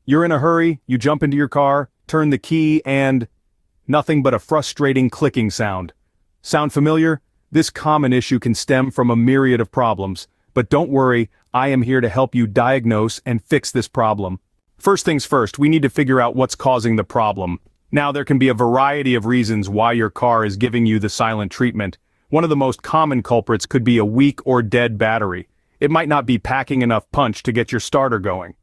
You're in a hurry, you jump into your car, turn the key, and nothing but a frustrating clicking sound. Sound familiar? This common issue can stem from a myriad of problems, but don't worry, I am here to help you diagnose and fix this problem. First things first, we need to figure out what's causing the problem. Now, there can be a variety of reasons why your car is giving you the silent treatment. One of the most common culprits could be a weak or dead battery. It might not be packing enough punch to get your starter going.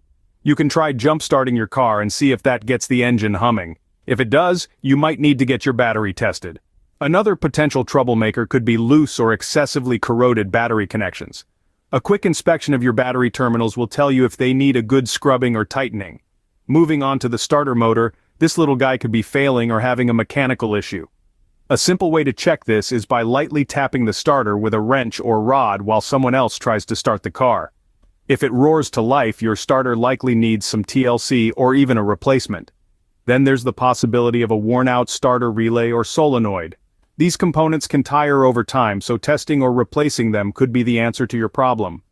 You can try jump-starting your car and see if that gets the engine humming. If it does, you might need to get your battery tested. Another potential troublemaker could be loose or excessively corroded battery connections. A quick inspection of your battery terminals will tell you if they need a good scrubbing or tightening. Moving on to the starter motor, this little guy could be failing or having a mechanical issue. A simple way to check this is by lightly tapping the starter with a wrench or rod while someone else tries to start the car. If it roars to life, your starter likely needs some TLC or even a replacement. Then there's the possibility of a worn-out starter relay or solenoid. These components can tire over time, so testing or replacing them could be the answer to your problem.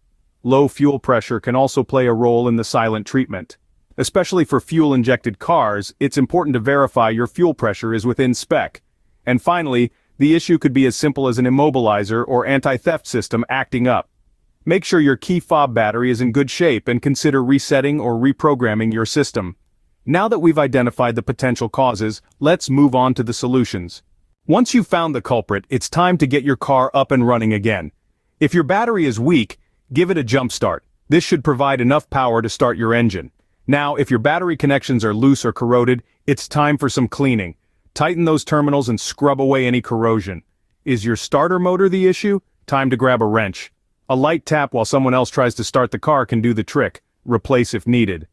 Low fuel pressure can also play a role in the silent treatment. Especially for fuel-injected cars, it's important to verify your fuel pressure is within spec. And finally, the issue could be as simple as an immobilizer or anti-theft system acting up. Make sure your key fob battery is in good shape and consider resetting or reprogramming your system. Now that we've identified the potential causes, let's move on to the solutions. Once you've found the culprit, it's time to get your car up and running again. If your battery is weak, give it a jump start. This should provide enough power to start your engine. Now, if your battery connections are loose or corroded, it's time for some cleaning. Tighten those terminals and scrub away any corrosion. Is your starter motor the issue? Time to grab a wrench. A light tap while someone else tries to start the car can do the trick. Replace if needed.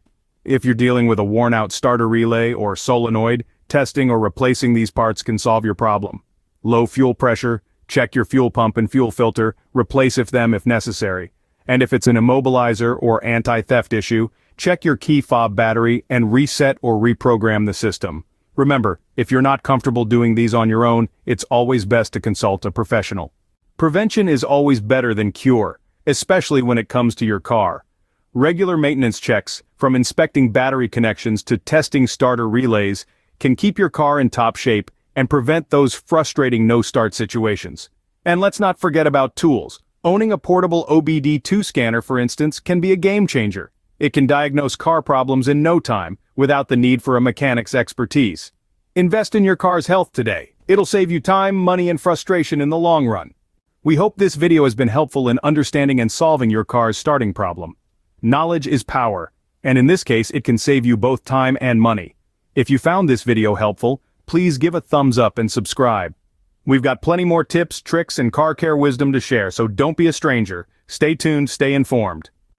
If you're dealing with a worn-out starter relay or solenoid, testing or replacing these parts can solve your problem. Low fuel pressure, check your fuel pump and fuel filter, replace them if necessary. And if it's an immobilizer or anti-theft issue, check your key fob battery and reset or reprogram the system. Remember, if you're not comfortable doing these on your own, it's always best to consult a professional. Prevention is always better than cure, especially when it comes to your car. Regular maintenance checks, from inspecting battery connections to testing starter relays, can keep your car in top shape and prevent those frustrating no-start situations. And let's not forget about tools. Owning a portable OBD2 scanner, for instance, can be a game changer. It can diagnose car problems in no time, without the need for a mechanic's expertise. Invest in your car's health today. It'll save you time, money, and frustration in the long run. We hope this video has been helpful in understanding and solving your car's starting problem. Knowledge is power, and in this case it can save you both time and money. If you found this video helpful, please give a thumbs up and subscribe. We've got plenty more tips, tricks, and car care wisdom to share, so don't be a stranger. Stay tuned, stay informed.